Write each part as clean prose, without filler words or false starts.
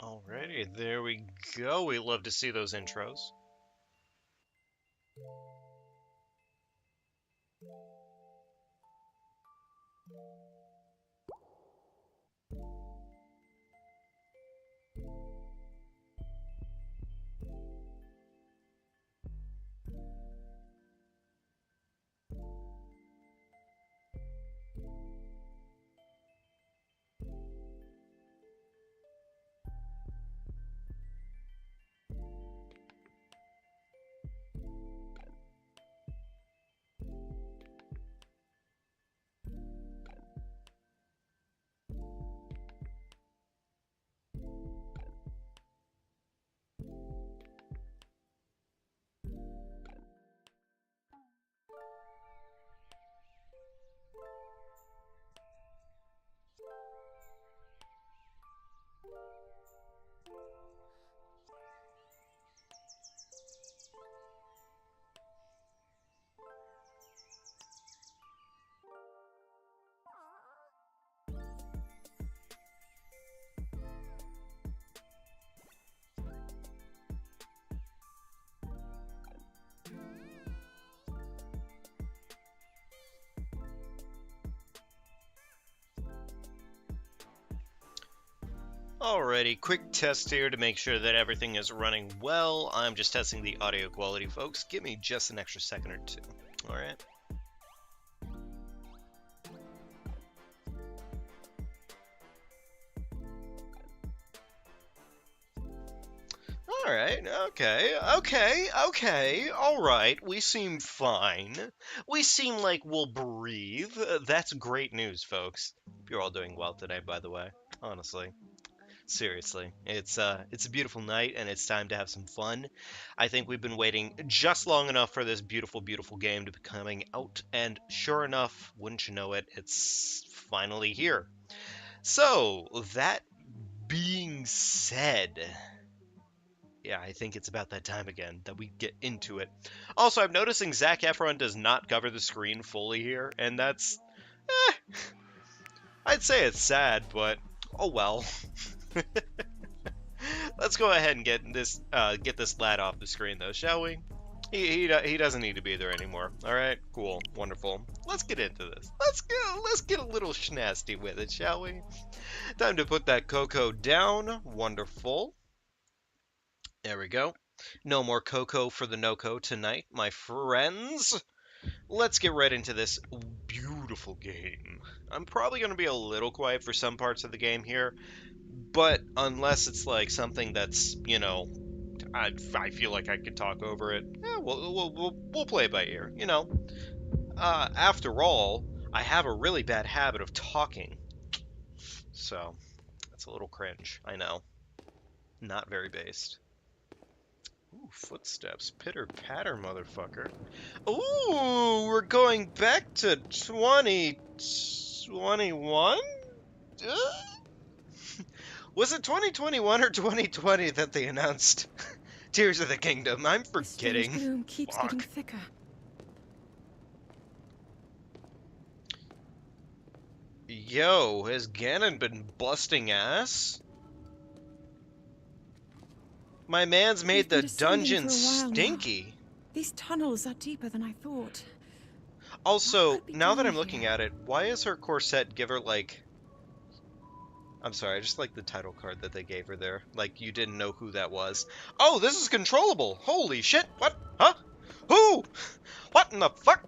Alrighty, there we go. We love to see those intros. Alrighty, quick test here to make sure that everything is running well. I'm just testing the audio quality, folks. Give me just an extra second or two. Alright. Alright, okay, alright. We seem fine. We seem like we'll breathe. That's great news, folks. You're all doing well today, by the way. Honestly. Seriously, it's a beautiful night and it's time to have some fun. I think we've been waiting just long enough for this beautiful, beautiful game to be coming out, and sure enough, wouldn't you know it, it's finally here. So, that being said, yeah, I think it's about that time again that we get into it. Also, I'm noticing Zac Efron does not cover the screen fully here, and that's, I'd say it's sad, but oh well. Let's go ahead and get this lad off the screen, though, shall we? He doesn't need to be there anymore. All right, cool, wonderful. Let's get into this. Let's get a little schnasty with it, shall we? Time to put that cocoa down. Wonderful. There we go. No more cocoa for the no-co tonight, my friends. Let's get right into this beautiful game. I'm probably going to be a little quiet for some parts of the game here, but unless it's like something that's, you know, I feel like I could talk over it, we'll play it by ear, you know. After all, I have a really bad habit of talking, so that's a little cringe, I know. Not very based. Ooh, footsteps. Pitter-patter, motherfucker. Ooh, we're going back to 2021? Was it 2021 or 2020 that they announced Tears of the Kingdom? I'm forgetting. The gloom keeps getting thicker. Yo, has Ganon been busting ass? My man's made the dungeon stinky. These tunnels are deeper than I thought. Also, now that I'm looking at it, why is her corset give her, like... I'm sorry, I just like the title card that they gave her there. Like, you didn't know who that was. Oh, this is controllable! Holy shit! What? Huh? Who? What in the fuck?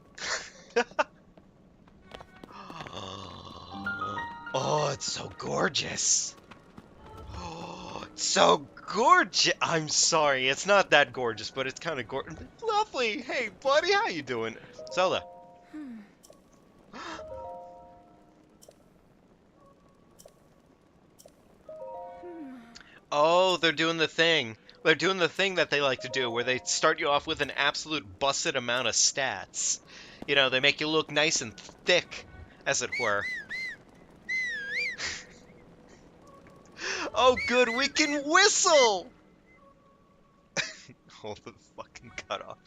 Oh, it's so gorgeous. Oh, it's so gorgeous. I'm sorry, it's not that gorgeous, but it's kind of gorgeous. Lovely. Hey, buddy, how you doing? Zelda. Oh, they're doing the thing. They're doing the thing that they like to do, where they start you off with an absolute busted amount of stats. You know, they make you look nice and thick, as it were. Oh, good, we can whistle! Hold the fucking cutoff.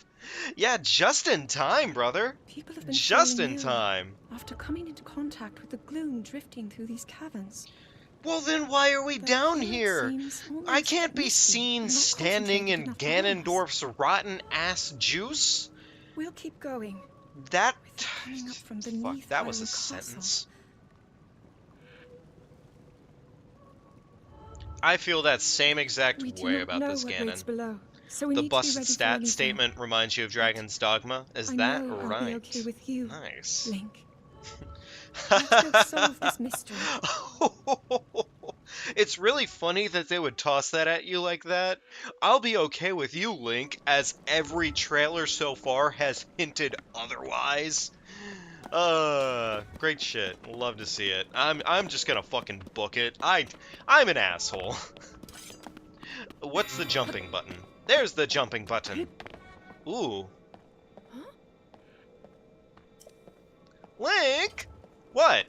Yeah, just in time, brother. People have been just in time. After coming into contact with the gloom drifting through these caverns. Well, then why are we The down planet here? seems I almost can't be misty seen and not standing concentrated in enough to harm us. Ganondorf's rotten-ass juice? We'll keep going. That... With it coming up from Fuck, beneath that was a Hyrule Castle. sentence. I feel that same exact We do way not about know this what Ganon. waits below, so we The need to be busted ready for stat anything. statement reminds you of Dragon's Dogma. Is I that know right? I'll be okay with you, Nice. Link. Let's go solve this mystery. It's really funny that they would toss that at you like that. I'll be okay with you, Link, as every trailer so far has hinted otherwise. Great shit. Love to see it. I'm just gonna fucking book it. I'm an asshole. What's the jumping button? There's the jumping button. Ooh. Link! What?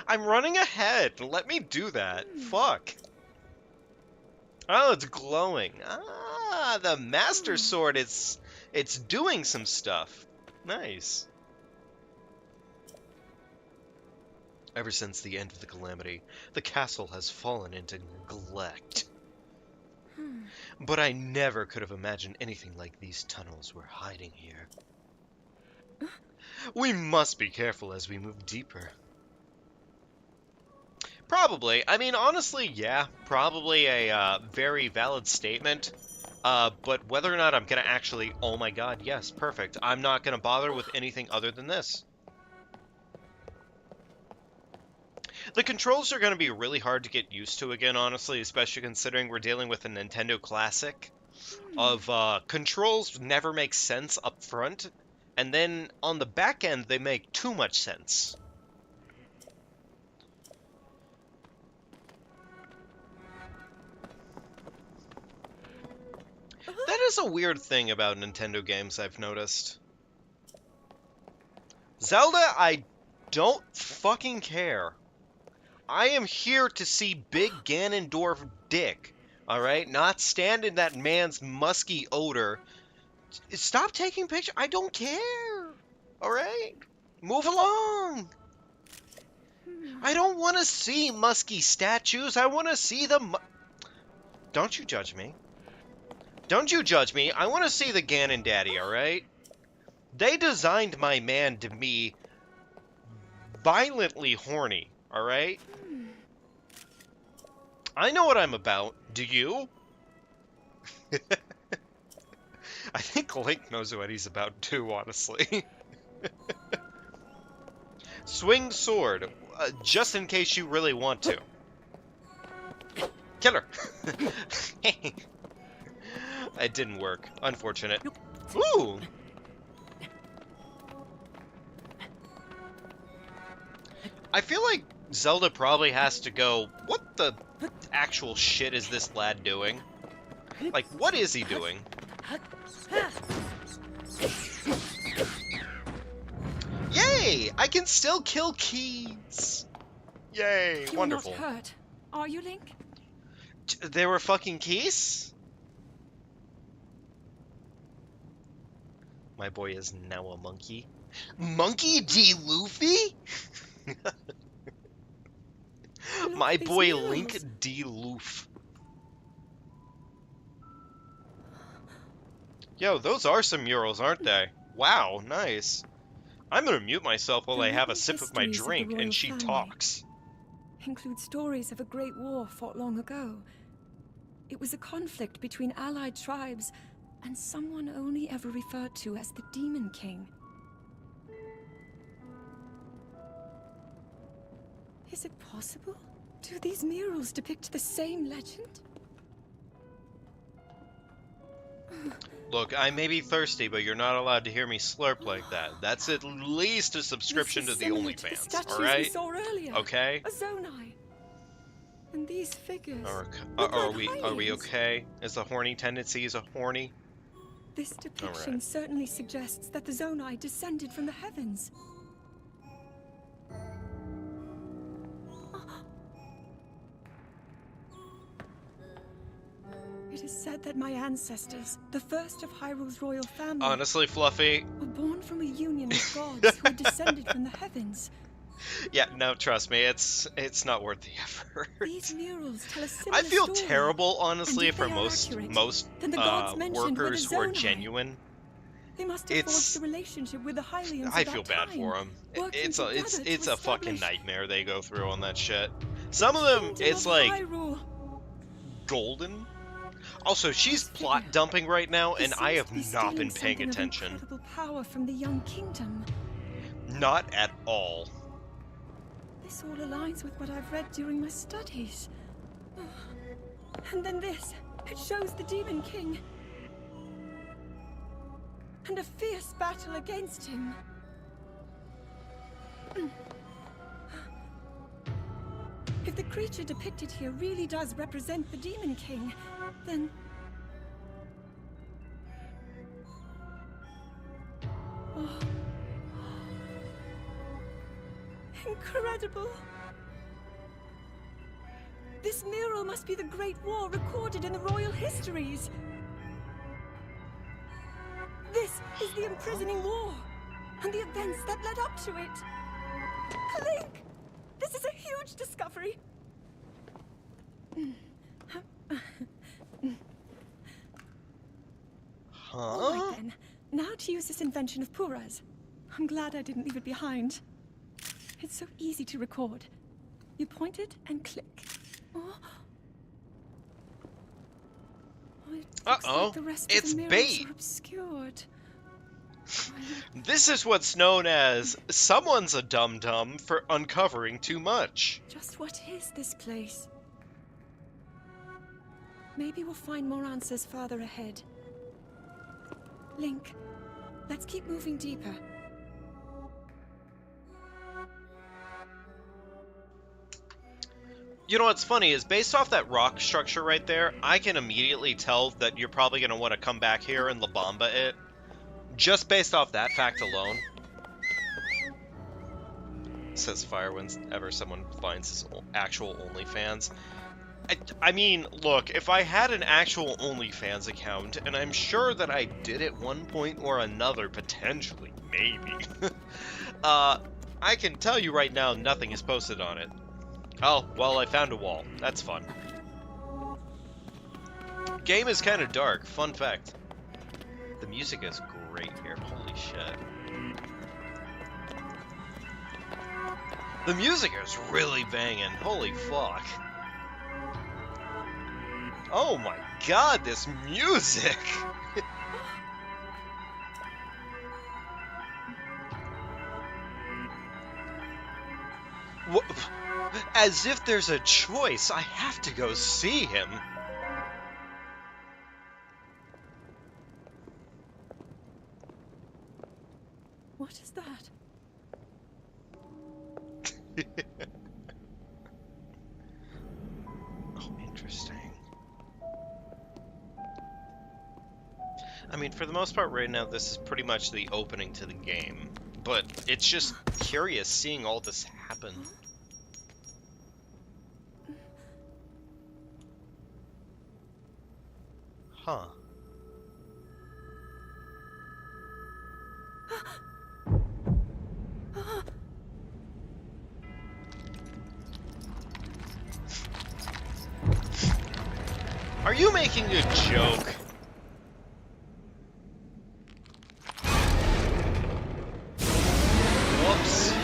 I'm running ahead. Let me do that. Fuck. Oh, it's glowing. Ah, the Master Sword, it's doing some stuff. Nice. Ever since the end of the calamity, the castle has fallen into neglect. But I never could have imagined anything like these tunnels were hiding here. We must be careful as we move deeper. Probably. I mean, honestly, yeah. Probably a very valid statement. But whether or not I'm going to actually... Oh my god, yes, perfect. I'm not going to bother with anything other than this. The controls are going to be really hard to get used to again, honestly, especially considering we're dealing with a Nintendo Classic. Controls never make sense up front, and then on the back end, they make too much sense. That is a weird thing about Nintendo games I've noticed. Zelda, I don't fucking care. I am here to see Big Ganondorf dick, alright? Not stand in that man's musky odor. Stop taking pictures. I don't care, alright? Move along. I don't want to see musky statues. I want to see the... Don't you judge me. Don't you judge me. I want to see the Ganon Daddy, alright? They designed my man to be violently horny, alright? I know what I'm about. Do you? I think Link knows what he's about too, honestly. Swing sword, just in case you really want to. Kill her! It didn't work. Unfortunate. Ooh! I feel like Zelda probably has to go, what the actual shit is this lad doing? Like, what is he doing? Yay! I can still kill keys! Yay, wonderful. You're not hurt, are you, Link? They were fucking keys? My boy is now a monkey. Monkey D. Luffy? My boy Link D. Loof. Yo, those are some murals, aren't they? Wow, nice. I'm gonna mute myself while I have a sip of my drink and she talks. Include stories of a great war fought long ago. It was a conflict between allied tribes and someone only ever referred to as the Demon King. Is it possible? Do these murals depict the same legend? Look, I may be thirsty, but you're not allowed to hear me slurp like that. That's at least a subscription to the OnlyFans, alright? We saw earlier. Okay? A Zonai. And these figures. Are we okay? Is the horny tendencies a horny? This depiction certainly suggests that the Zonai descended from the heavens. It is said that my ancestors, the first of Hyrule's royal family, honestly, Fluffy, were born from a union of gods who had descended from the heavens. Yeah, no, trust me, it's not worth the effort. These murals tell a I similar feel story. terrible, And honestly, if for they are accurate, most then the gods mentioned were the workers who are Zonai. genuine. They must have forged a It's relationship with the Hylians I of feel that bad time, for them. working together to It's a fucking establish nightmare they go through on that shit. the Some of them, kingdom of it's like Hyrule. golden. Also, she's This figure, plot dumping right now, he and I seems have to be not stealing been paying something of attention. incredible power from the young kingdom. Not at all. This all aligns with what I've read during my studies. And then this. It shows the Demon King. And a fierce battle against him. If the creature depicted here really does represent the Demon King, then... Oh. Incredible! This mural must be the Great War recorded in the royal histories. This is the imprisoning war, and the events that led up to it. Link! This is a huge discovery! Huh? All right then. Now to use this invention of Pura's. I'm glad I didn't leave it behind. It's so easy to record. You point it and click. Oh. It looks like the rest It's of the mirrors bait. are obscured. This is what's known as someone's a dum-dum for uncovering too much. Just what is this place? Maybe we'll find more answers farther ahead. Link, let's keep moving deeper. You know what's funny is based off that rock structure right there, I can immediately tell that you're probably going to want to come back here and La Bamba it. Just based off that fact alone. Says Fire whenever someone finds his actual OnlyFans. I mean, look, if I had an actual OnlyFans account, and I'm sure that I did at one point or another, potentially, maybe, I can tell you right now nothing is posted on it. Oh, well, I found a wall. That's fun. Game is kind of dark. Fun fact. The music is great here. Holy shit. The music is really banging. Holy fuck. Oh my god, this music! What? As if there's a choice, I have to go see him. What is that? Oh, interesting. I mean, for the most part right now, this is pretty much the opening to the game. But it's just curious seeing all this happen. Huh. Are you making a joke? Whoops.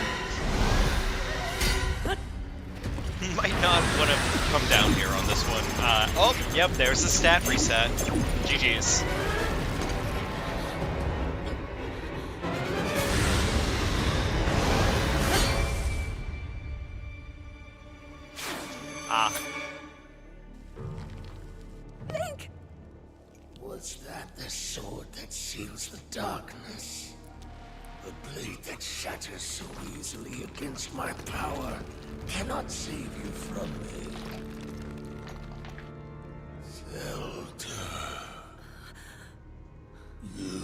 Might not want to come down here on this one. Oh, yep, there's a stat reset. GG's. Ah. Link! Was that the sword that seals the darkness? The blade that shatters so easily against my power cannot save you from me. Zelda. You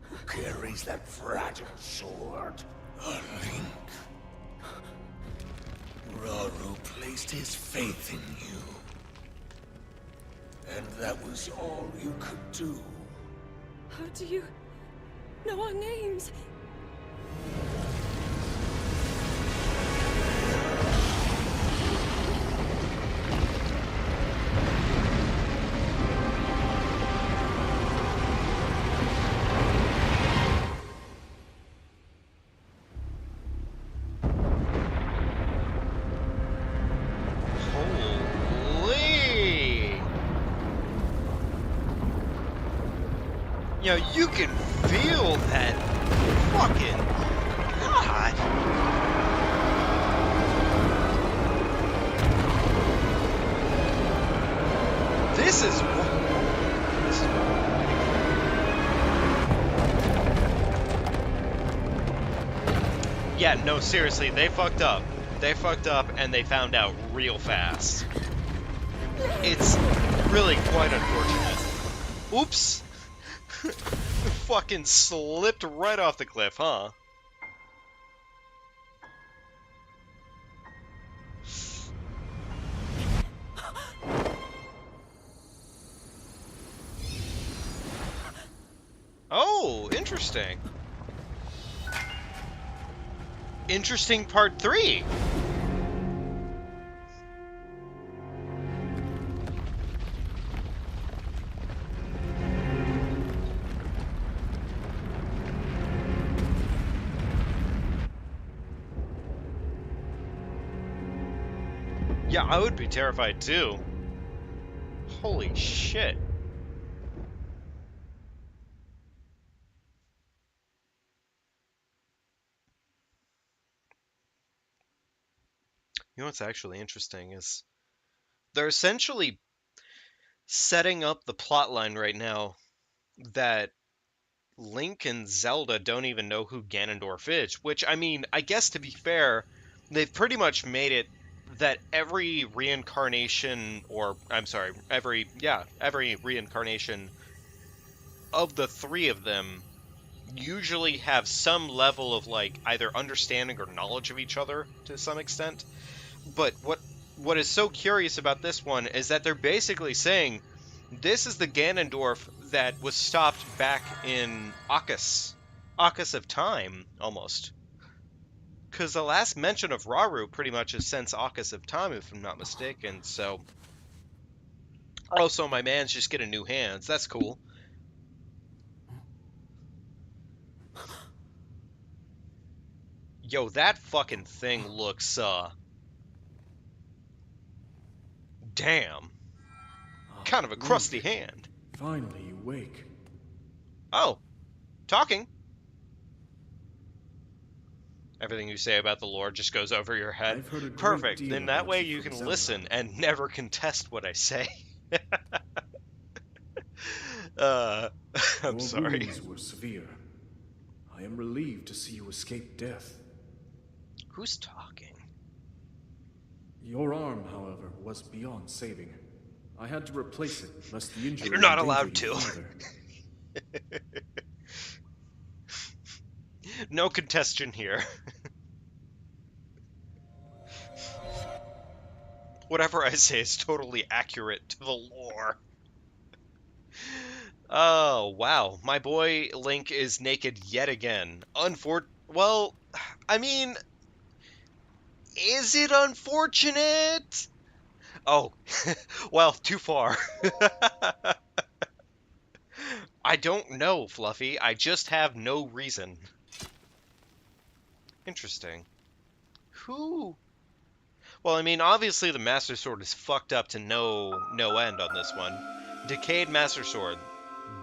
who carries that fragile sword. A Link. Rauru placed his faith in you. And that was all you could do. How do you know our names? You know, you can feel that fucking God. This is yeah, no, seriously, they fucked up. They fucked up and they found out real fast. It's really quite unfortunate. Oops. Fucking slipped right off the cliff, huh? Oh, interesting. Interesting part 3. Yeah, I would be terrified too. Holy shit. You know what's actually interesting is they're essentially setting up the plotline right now that Link and Zelda don't even know who Ganondorf is, which, I mean, I guess to be fair, they've pretty much made it that every reincarnation, or, I'm sorry, every reincarnation of the three of them usually have some level of, like, either understanding or knowledge of each other to some extent. But what is so curious about this one is that they're basically saying this is the Ganondorf that was stopped back in Arcus of Time, almost. Because the last mention of Rauru pretty much is since Arcus of Time, if I'm not mistaken. So, also my man's just getting new hands. That's cool. Yo, that fucking thing looks damn, kind of a crusty Link, hand. finally you wake. Oh, talking. Everything you say about the Lord just goes over your head. I've heard a great Perfect. deal Then that about way you you from can Zelda. listen and never contest what I say. I'm Your sorry. wounds were severe. I am relieved to see you escape death. Who's talking? Your arm, however, was beyond saving. I had to replace it, lest the injury You're not endanger allowed you to. further. No contestation here. Whatever I say is totally accurate to the lore. Oh, wow. My boy Link is naked yet again. Well, I mean, is it unfortunate? Oh, well, too far. I don't know, Fluffy. I just have no reason. Interesting. Who? Well, I mean, obviously the Master Sword is fucked up to no end on this one. Decayed Master Sword.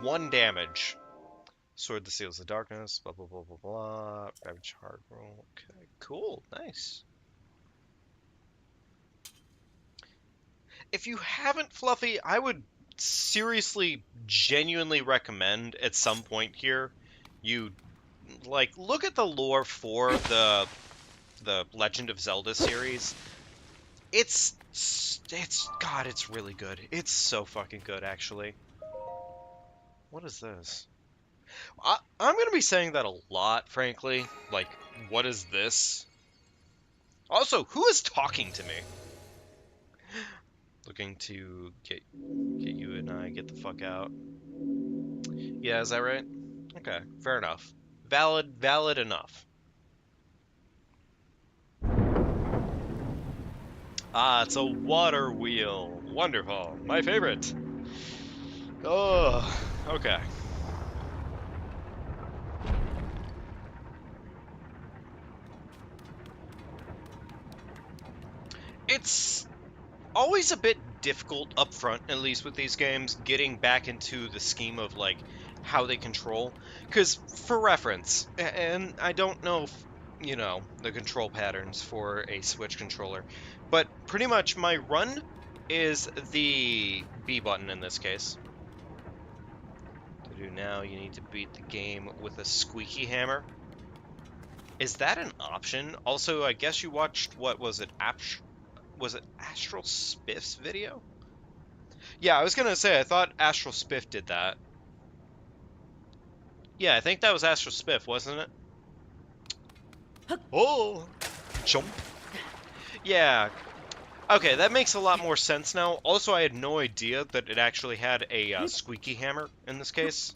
1 damage. Sword that seals the darkness. Blah, blah, blah, blah, blah. Ravage hard roll. Okay, cool. Nice. If you haven't, Fluffy, I would seriously, genuinely recommend at some point here you, like, look at the lore for the Legend of Zelda series. It's God, it's really good. It's so fucking good, actually. What is this? I'm gonna be saying that a lot, frankly. Like, what is this? Also, who is talking to me? Looking to get you and I get the fuck out. Yeah, is that right? Okay, fair enough. Valid enough. Ah, it's a water wheel. Wonderful. My favorite. Oh, okay. It's always a bit difficult up front, at least with these games, getting back into the scheme of, like, how they control. Because, for reference, and I don't know if, you know, the control patterns for a Switch controller, but pretty much my run is the B button in this case. To do now, you need to beat the game with a squeaky hammer. Is that an option? Also, I guess you watched, what was it, was it Astral Spiff's video? Yeah, I was gonna say, I thought Astral Spiff did that. Yeah, I think that was Astral Spiff, wasn't it? Oh! Jump! Yeah. Okay, that makes a lot more sense now. Also, I had no idea that it actually had a squeaky hammer in this case.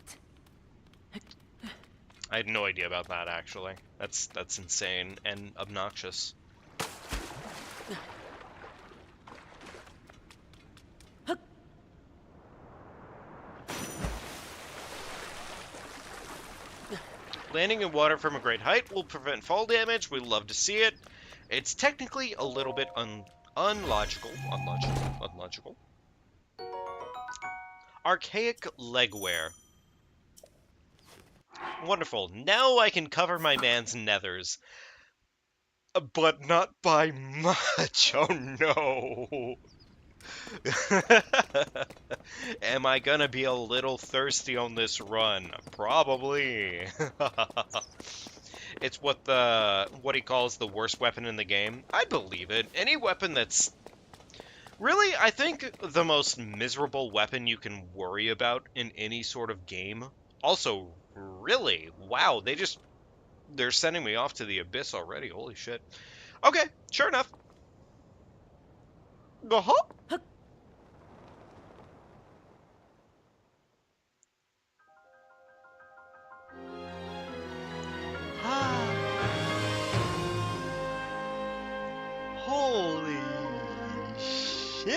I had no idea about that, actually. That's insane and obnoxious. Landing in water from a great height will prevent fall damage. We love to see it. It's technically a little bit unlogical. Archaic legwear. Wonderful. Now I can cover my man's nethers. But not by much. Oh no. Am I gonna be a little thirsty on this run? Probably. It's what he calls the worst weapon in the game. I believe it. Any weapon that's really, I think, the most miserable weapon you can worry about in any sort of game. Also, really, wow, they're sending me off to the abyss already. Holy shit. Okay, sure enough. Uh-huh. Holy shit!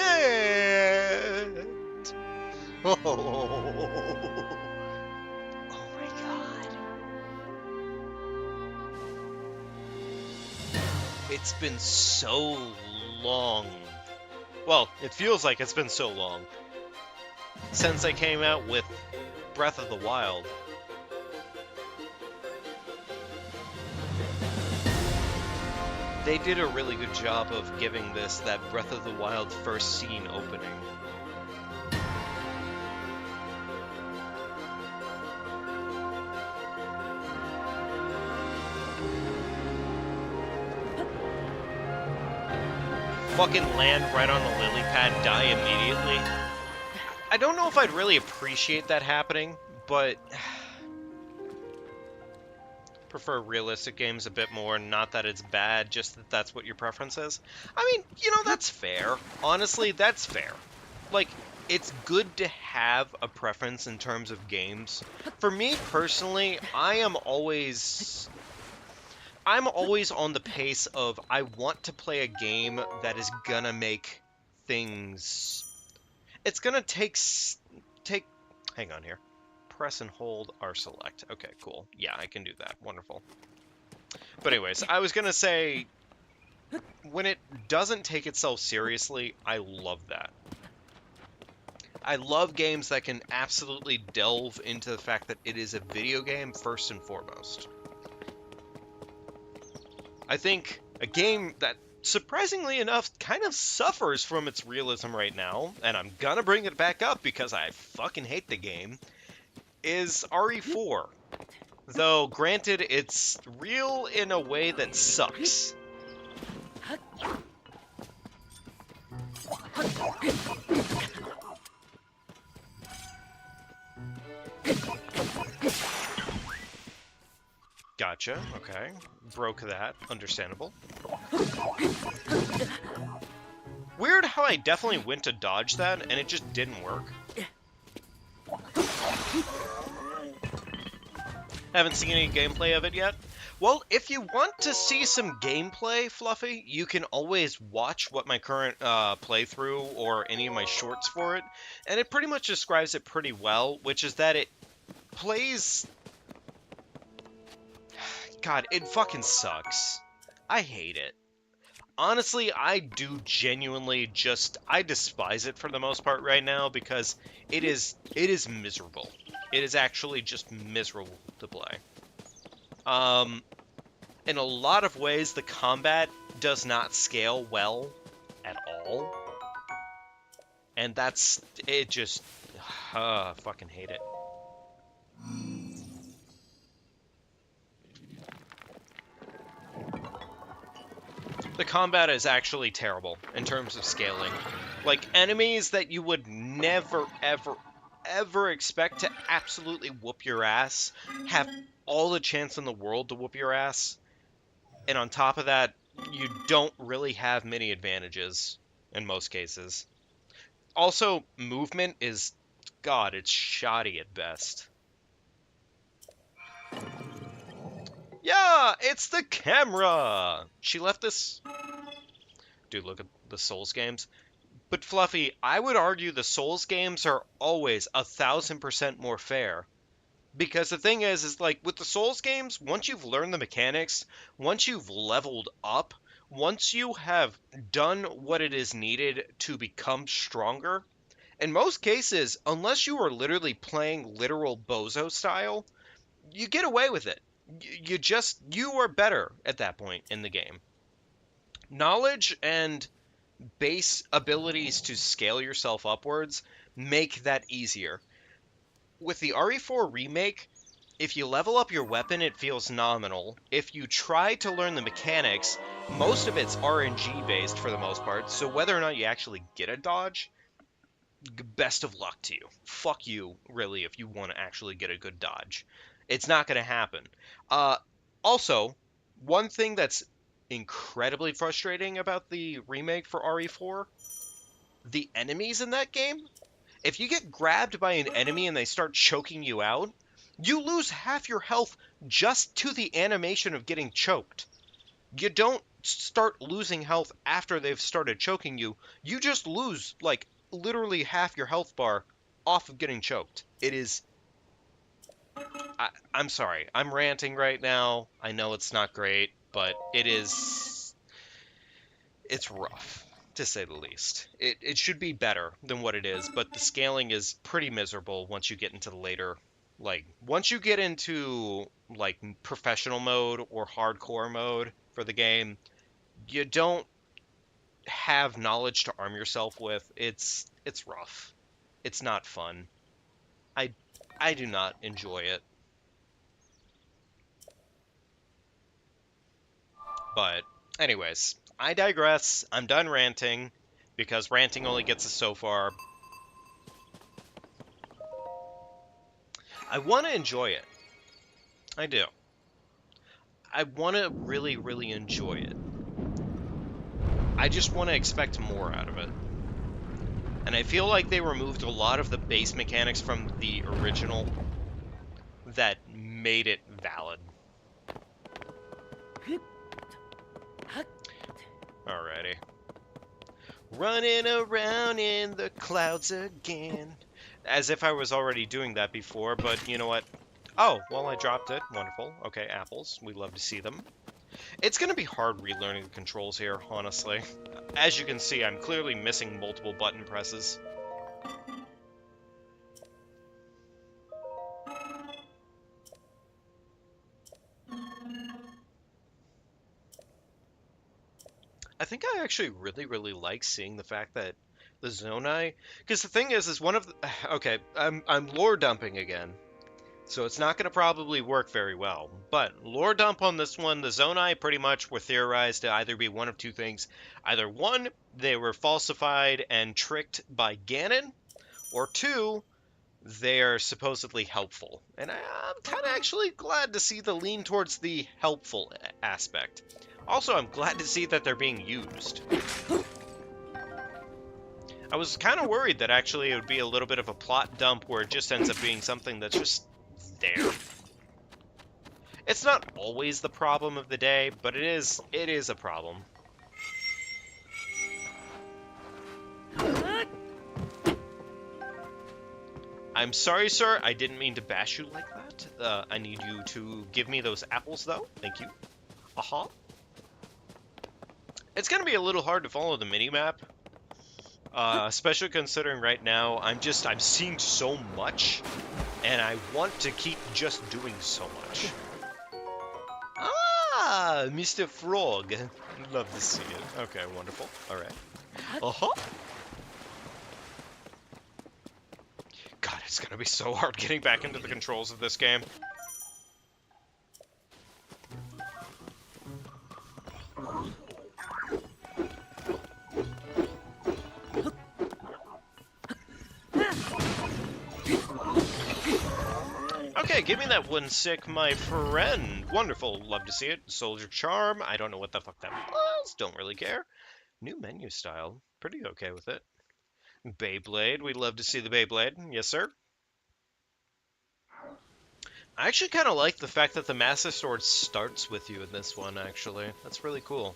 Oh, oh my god. It's been so long. Well, it feels like it's been so long since I came out with Breath of the Wild. They did a really good job of giving this that Breath of the Wild first scene opening. Fucking land right on the lily pad, die immediately. I don't know if I'd really appreciate that happening, but prefer realistic games a bit more. Not that it's bad, just that that's what your preference is. I mean, you know, that's fair. Honestly, that's fair. Like, it's good to have a preference in terms of games. For me personally, I'm always on the pace of I want to play a game that is gonna make things. It's gonna take. Hang on here. Press and hold R select. Okay, cool. Yeah, I can do that. Wonderful. But anyways, I was gonna say, when it doesn't take itself seriously, I love that. I love games that can absolutely delve into the fact that it is a video game first and foremost. I think a game that, surprisingly enough, kind of suffers from its realism right now, and I'm gonna bring it back up because I fucking hate the game, is RE4. Though, granted, it's real in a way that sucks. Gotcha, okay. Broke that. Understandable. Weird how I definitely went to dodge that, and it just didn't work. Haven't seen any gameplay of it yet. Well, if you want to see some gameplay, Fluffy, you can always watch what my current playthrough or any of my shorts for it, and it pretty much describes it pretty well, which is that it plays... God, it fucking sucks. I hate it. Honestly, I do genuinely I despise it for the most part right now because it is miserable. It is actually just miserable to play. In a lot of ways, the combat does not scale well at all. And that's, it just, fucking hate it. The combat is actually terrible in terms of scaling. Like, enemies that you would never, ever, ever expect to absolutely whoop your ass have all the chance in the world to whoop your ass. And on top of that, you don't really have many advantages in most cases. Also, movement is, God, it's shoddy at best. Yeah, it's the camera! She left this... Dude, look at the Souls games. But Fluffy, I would argue the Souls games are always 1000% more fair. Because the thing is like, with the Souls games, once you've learned the mechanics, once you've leveled up, once you have done what it is needed to become stronger, in most cases, unless you are literally playing literal bozo style, you get away with it. You are better at that point in the game. Knowledge and base abilities to scale yourself upwards make that easier. With the RE4 remake, if you level up your weapon, it feels nominal. If you try to learn the mechanics, most of it's RNG based for the most part, so whether or not you actually get a dodge, best of luck to you. Fuck you, really, if you want to actually get a good dodge. It's not going to happen. Also, one thing that's incredibly frustrating about the remake for RE4, the enemies in that game, if you get grabbed by an enemy and they start choking you out, you lose half your health just to the animation of getting choked. You don't start losing health after they've started choking you. You just lose, like, literally half your health bar off of getting choked. It is... I'm sorry. I'm ranting right now. I know it's not great, but it is... It's rough, to say the least. It should be better than what it is, but the scaling is pretty miserable once you get into the later... Like, once you get into, like, professional mode or hardcore mode for the game, you don't have knowledge to arm yourself with. It's rough. It's not fun. I do not enjoy it. But, anyways, I digress. I'm done ranting, because ranting only gets us so far. I want to enjoy it. I do. I want to really, really enjoy it. I just want to expect more out of it. And I feel like they removed a lot of the base mechanics from the original that made it valid. Alrighty. Running around in the clouds again. As if I was already doing that before, but you know what? Oh, well, I dropped it. Wonderful. Okay, apples. We love to see them. It's going to be hard relearning the controls here, honestly. As you can see, I'm clearly missing multiple button presses. I think I actually really, really like seeing the fact that the Zonai... Because the thing is one of the... Okay, I'm lore dumping again. So it's not going to probably work very well. But lore dump on this one, the Zonai pretty much were theorized to either be one of two things. Either one, they were falsified and tricked by Ganon, or two, they are supposedly helpful. And I'm kind of actually glad to see the lean towards the helpful aspect. Also, I'm glad to see that they're being used. I was kind of worried that actually it would be a little bit of a plot dump where it just ends up being something that's just there. It's not always the problem of the day, but it is a problem. I'm sorry, sir. I didn't mean to bash you like that. I need you to give me those apples, though. Thank you. Aha. It's going to be a little hard to follow the minimap. Especially considering right now I'm seeing so much, and I want to keep just doing so much. Ah, Mr. Frog. Love to see it. Okay, wonderful. All right. Uh-huh. God, it's gonna be so hard getting back into the controls of this game. Okay, give me that one sick, my friend. Wonderful. Love to see it. Soldier Charm. I don't know what the fuck that was. Don't really care. New menu style. Pretty okay with it. Beyblade. We love to see the Beyblade. Yes, sir. I actually kind of like the fact that the Master Sword starts with you in this one, actually. That's really cool.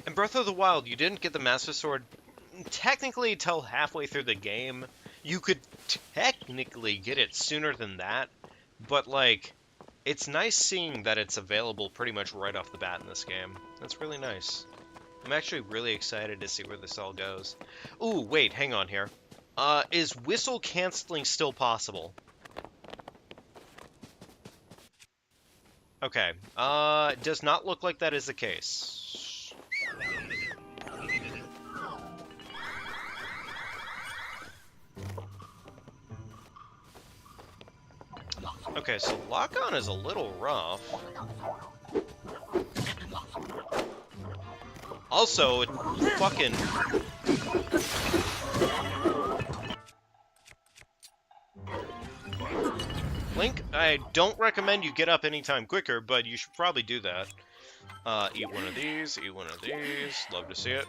In Breath of the Wild, you didn't get the Master Sword technically until halfway through the game. You could technically get it sooner than that, but, like, it's nice seeing that it's available pretty much right off the bat in this game. That's really nice. I'm actually really excited to see where this all goes. Ooh, wait, hang on here. Is whistle canceling still possible? Okay, it does not look like that is the case. Okay, so lock-on is a little rough. Also, it fucking... Link, I don't recommend you get up anytime quicker, but you should probably do that. Eat one of these, eat one of these. Love to see it.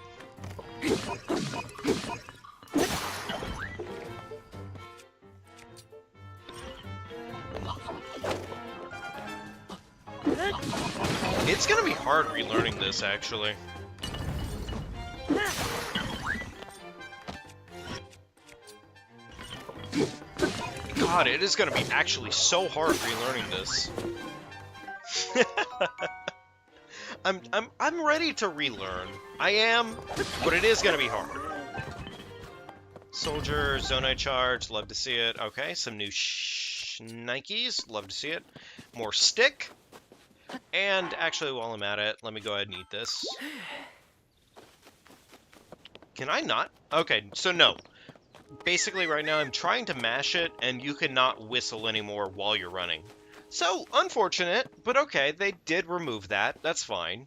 It's gonna be hard relearning this, actually. God, it is gonna be actually so hard relearning this. I'm ready to relearn. I am, but it is gonna be hard. Soldier, Zonai Charge, love to see it. Okay, some new Nikes, love to see it. More stick. And actually, while I'm at it, let me go ahead and eat this. Can I not? Okay, so no. Basically, right now, I'm trying to mash it, and you cannot whistle anymore while you're running. So, unfortunate, but okay, they did remove that. That's fine.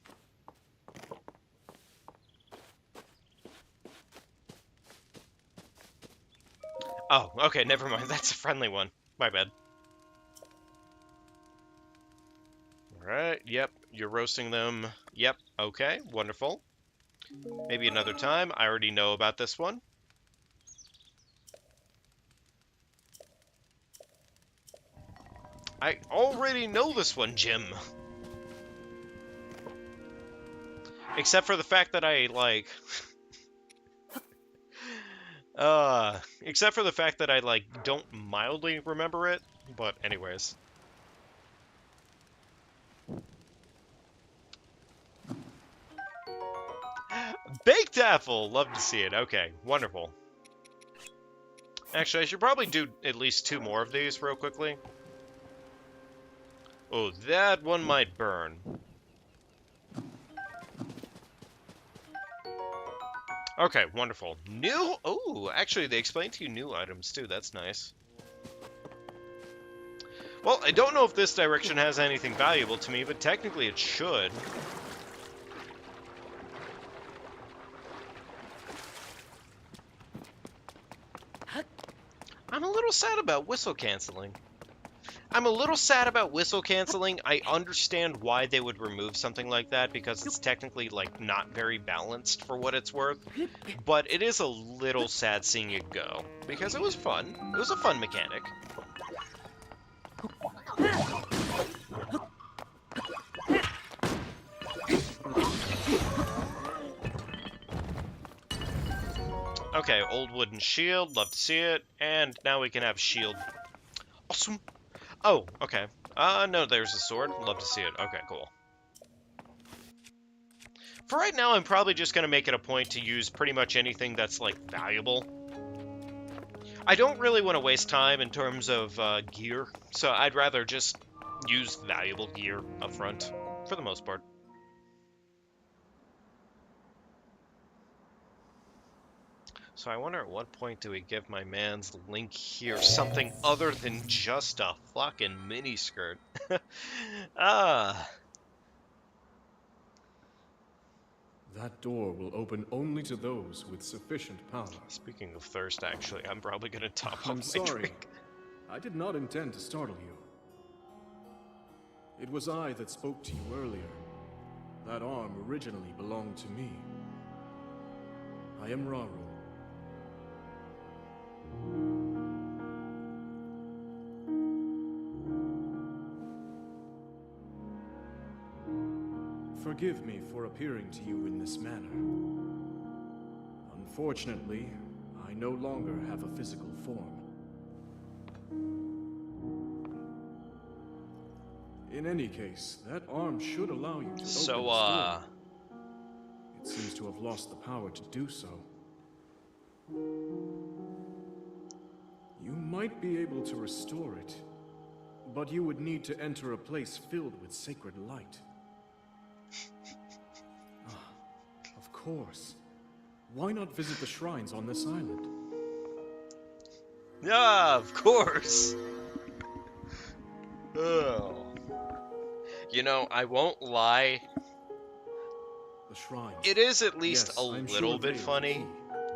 Oh, okay, never mind. That's a friendly one. My bad. Alright, yep, you're roasting them. Yep, okay, wonderful. Maybe another time. I already know about this one. I already know this one, Jim. Except for the fact that I, like... except for the fact that I, like, don't mildly remember it. But anyways. Baked apple! Love to see it. Okay, wonderful. Actually, I should probably do at least 2 more of these real quickly. Oh, that one might burn. Okay, wonderful. New... Oh, actually, they explain to you new items, too. That's nice. Well, I don't know if this direction has anything valuable to me, but technically it should. I'm a little sad about whistle canceling. I'm a little sad about whistle canceling. I understand why they would remove something like that, because it's technically, like, not very balanced for what it's worth. But it is a little sad seeing it go, because it was fun. It was a fun mechanic. Okay, old wooden shield, love to see it, and now we can have shield. Awesome. Oh, okay. No, there's a sword, love to see it. Okay, cool. For right now, I'm probably just going to make it a point to use pretty much anything that's, like, valuable. I don't really want to waste time in terms of gear, so I'd rather just use valuable gear up front, for the most part. So I wonder at what point do we give my man's Link here something other than just a fucking miniskirt? Ah. That door will open only to those with sufficient power. Speaking of thirst, actually, I'm probably gonna top I'm off my sorry. drink. I did not intend to startle you. It was I that spoke to you earlier. That arm originally belonged to me. I am Raru. Forgive me for appearing to you in this manner. Unfortunately, I no longer have a physical form. In any case, that arm should allow you to open the door. It seems to have lost the power to do so. You might be able to restore it, but you would need to enter a place filled with sacred light. Of course. Why not visit the shrines on this island? Yeah, of course. Oh. You know, I won't lie. The shrines. It is at least Yes, a I'm little sure bit they are funny. key.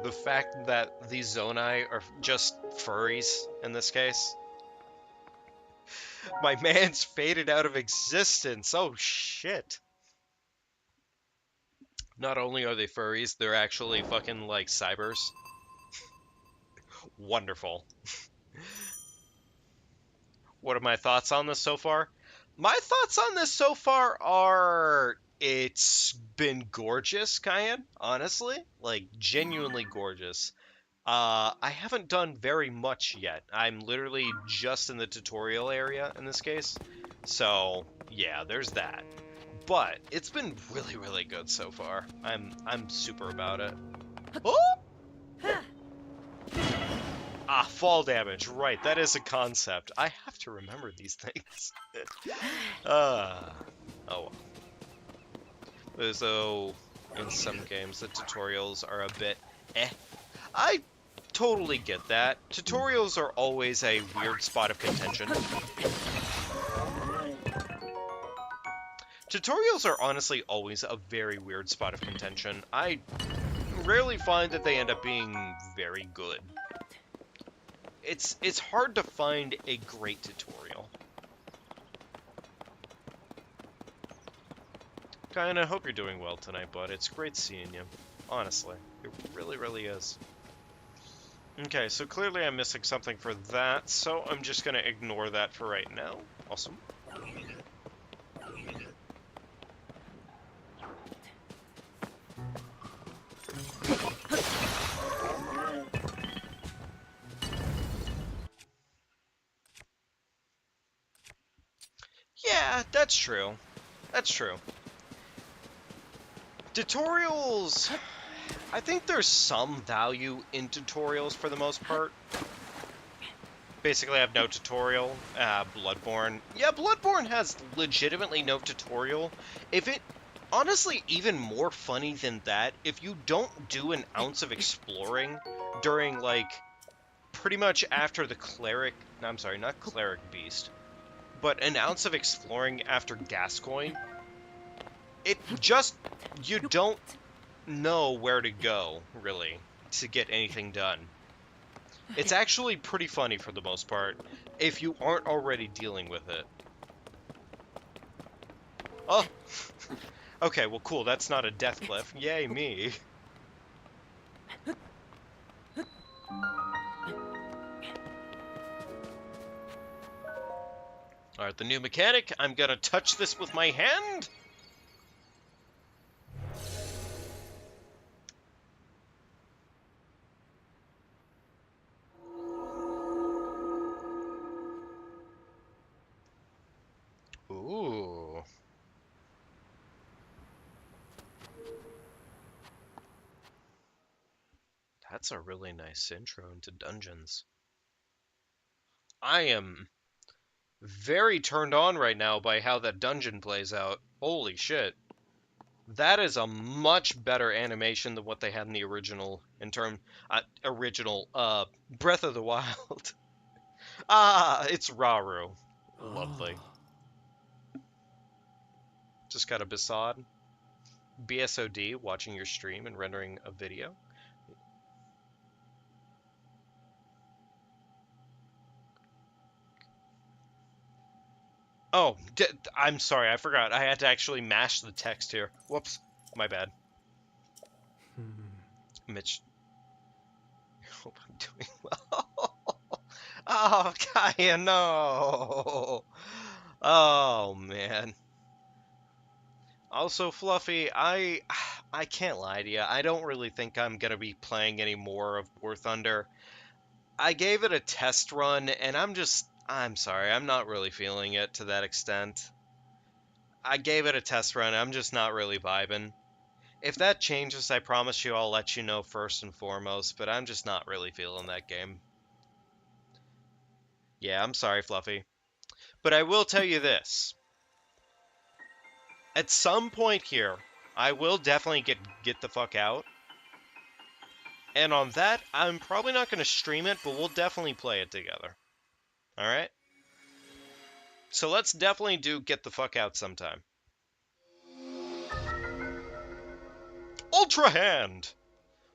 The fact that the Zonai are just furries in this case. My man's faded out of existence. Oh, shit. Not only are they furries, they're actually fucking, like, cybers. Wonderful. What are my thoughts on this so far? My thoughts on this so far are... It's been gorgeous, Kyan, honestly. Like, genuinely gorgeous. I haven't done very much yet. I'm literally just in the tutorial area in this case. So, yeah, there's that. But it's been really, really good so far. I'm super about it. Oh! Ah, fall damage. Right, that is a concept. I have to remember these things. Oh well. As though in some games the tutorials are a bit eh. I totally get that. Tutorials are always a weird spot of contention. Tutorials are honestly always a very weird spot of contention. I rarely find that they end up being very good. It's hard to find a great tutorial. Kinda hope you're doing well tonight, bud. It's great seeing you. Honestly. It really, really is. Okay, so clearly I'm missing something for that, so I'm just gonna ignore that for right now. Awesome. Yeah, that's true. That's true. Tutorials... I think there's some value in tutorials for the most part. Basically, I have no tutorial. Bloodborne. Yeah, Bloodborne has legitimately no tutorial. If it... Honestly, even more funny than that, if you don't do an ounce of exploring during, like, pretty much after the cleric... No, I'm sorry, not cleric beast. But an ounce of exploring after Gascoigne, it just... You don't know where to go, really, to get anything done. It's actually pretty funny for the most part, if you aren't already dealing with it. Oh! Okay, well cool, that's not a death cliff. Yay, me. Alright, the new mechanic, I'm gonna touch this with my hand. Ooh. That's a really nice intro into dungeons. I am very turned on right now by how that dungeon plays out. Holy shit. That is a much better animation than what they had in the original, Breath of the Wild. Ah, it's Raru. Lovely. Just got a Besod. BSOD, watching your stream and rendering a video. Oh, I'm sorry, I forgot. I had to actually mash the text here. Whoops, my bad. Mitch, I hope I'm doing well. Oh, Kaya, no. Oh, man. Also, Fluffy, I can't lie to you. I don't really think I'm going to be playing any more of War Thunder. I gave it a test run, and I'm sorry, I'm not really feeling it to that extent. I gave it a test run, I'm just not really vibing. If that changes, I promise you I'll let you know first and foremost, but I'm just not really feeling that game. Yeah, I'm sorry, Fluffy. But I will tell you this. At some point here, I will definitely get the fuck out. And on that, I'm probably not going to stream it, but we'll definitely play it together. Alright? So let's definitely do get the fuck out sometime. Ultra Hand!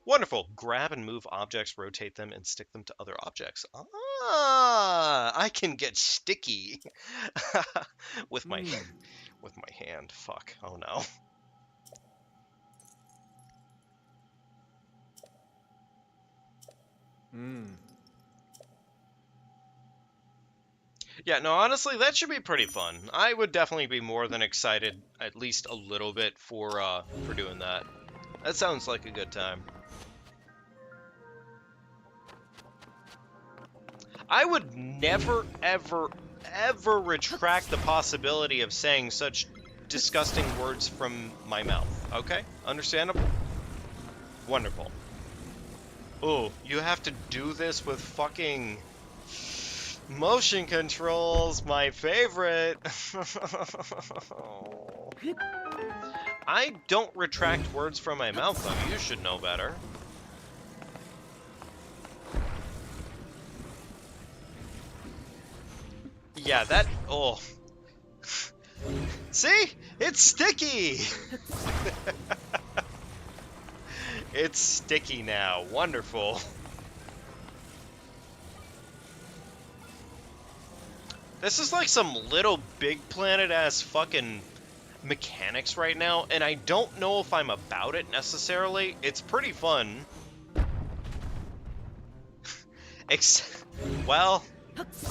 Wonderful. Grab and move objects, rotate them, and stick them to other objects. Ah, I can get sticky with my hand. Fuck. Oh no. Yeah, no, honestly, that should be pretty fun. I would definitely be more than excited, at least a little bit, for doing that. That sounds like a good time. I would never, ever, ever retract the possibility of saying such disgusting words from my mouth. Okay? Understandable? Wonderful. Oh, you have to do this with fucking motion controls, my favorite. I don't retract words from my mouth, though. You should know better. Yeah, that... Oh. See? It's sticky! It's sticky now. Wonderful. This is like some Little Big Planet-ass fucking mechanics right now, and I don't know if I'm about it necessarily. It's pretty fun. Well,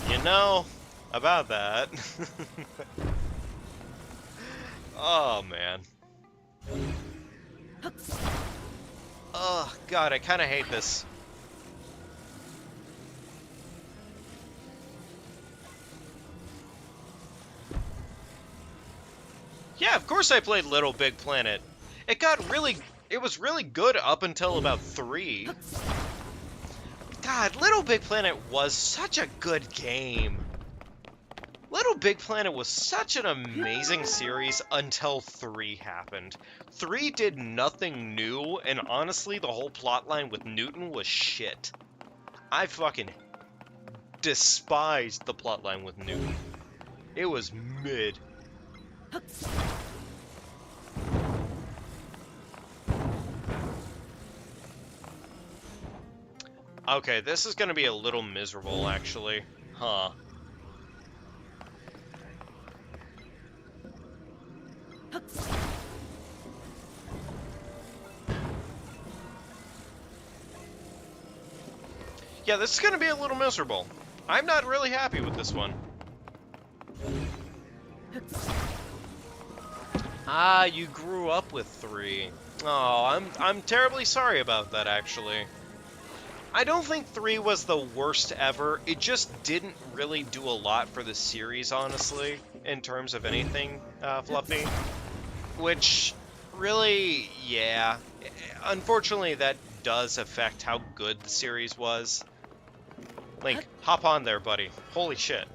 you know about that. Oh, man. Oh, God, I kind of hate this. Yeah, of course I played Little Big Planet. It was really good up until about 3. God, Little Big Planet was such a good game. Little Big Planet was such an amazing series until 3 happened. 3 did nothing new, and honestly, the whole plotline with Newton was shit. I fucking despised the plotline with Newton. It was mid. Okay, this is gonna be a little miserable, actually. Huh. Yeah, this is gonna be a little miserable. I'm not really happy with this one. Ah, you grew up with 3. Oh, I'm terribly sorry about that, actually. I don't think 3 was the worst ever. It just didn't really do a lot for the series, honestly, in terms of anything, Fluffy. Which, really, yeah. Unfortunately, that does affect how good the series was. Link, hop on there, buddy. Holy shit.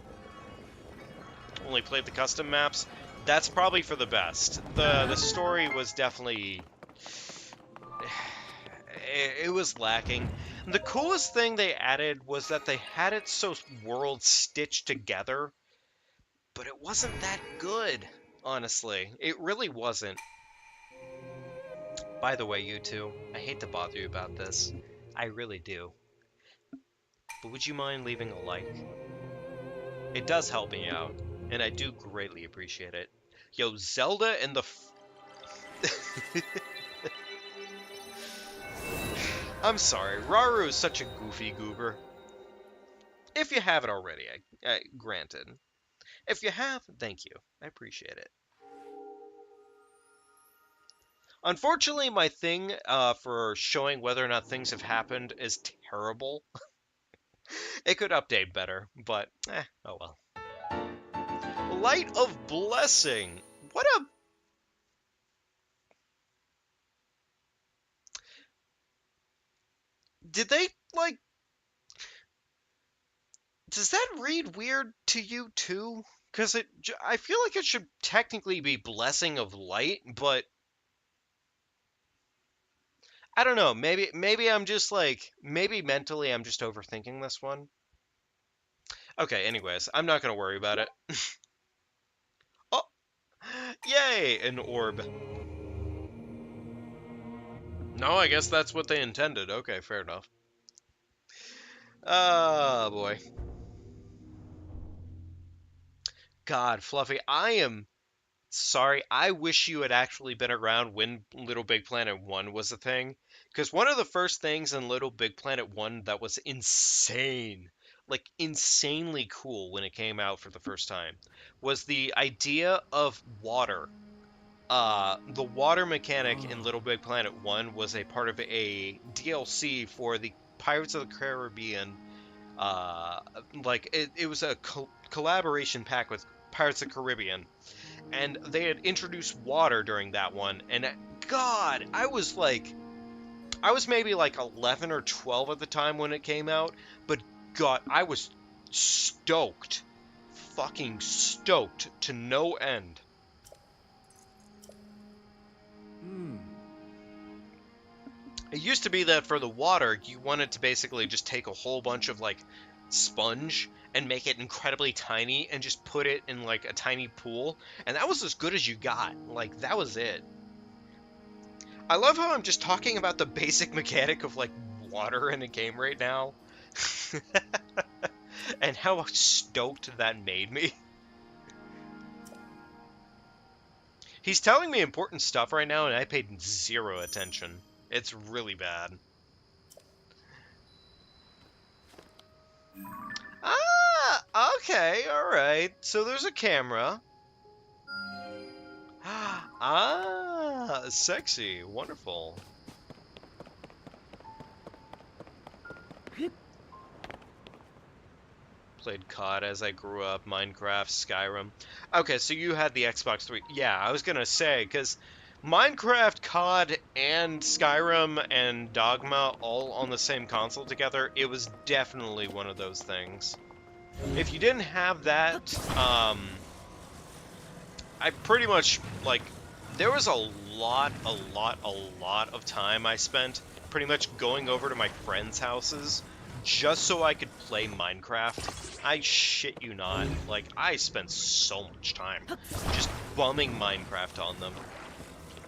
Only played the custom maps. That's probably for the best. The story was definitely... It was lacking. The coolest thing they added was that they had it so worlds stitched together, but it wasn't that good, honestly. It really wasn't. By the way, you two, I hate to bother you about this. I really do. But would you mind leaving a like? It does help me out, and I do greatly appreciate it. Yo, Zelda and the... I'm sorry, Raru is such a goofy goober. If you haven't already, granted. If you have, thank you. I appreciate it. Unfortunately, my thing for showing whether or not things have happened is terrible. It could update better, but oh well. Light of Blessing. What a... Did they, like... Does that read weird to you, too? Because I feel like it should technically be Blessing of Light, but... I don't know, maybe I'm just, like... Maybe mentally I'm just overthinking this one. Okay, anyways, I'm not gonna worry about it. Oh! Yay! An orb. No, I guess that's what they intended. Okay, fair enough. Oh, boy. God, Fluffy, I am sorry. I wish you had actually been around when Little Big Planet 1 was a thing. Because one of the first things in Little Big Planet 1 that was insane, like insanely cool when it came out for the first time, was the idea of water. The water mechanic in Little Big Planet 1 was a part of a DLC for the Pirates of the Caribbean. Uh, it was a collaboration pack with Pirates of the Caribbean, and they had introduced water during that one. And God, I was maybe like 11 or 12 at the time when it came out, but God, I was stoked, fucking stoked to no end. It used to be that for the water, you wanted to basically just take a whole bunch of, like, sponge and make it incredibly tiny and just put it in, like, a tiny pool. And that was as good as you got. Like, that was it. I love how I'm just talking about the basic mechanic of, like, water in a game right now. And how stoked that made me. He's telling me important stuff right now, and I paid zero attention. It's really bad. Ah, okay, alright. So there's a camera. Ah, sexy, wonderful. Played COD as I grew up, Minecraft, Skyrim. Okay, so you had the Xbox 3. Yeah, I was gonna say, because Minecraft, COD, and Skyrim and Dogma all on the same console together, it was definitely one of those things. If you didn't have that, I pretty much, like, there was a lot of time I spent pretty much going over to my friends' houses just so I could play Minecraft. I shit you not. Like, I spent so much time just bumming Minecraft on them.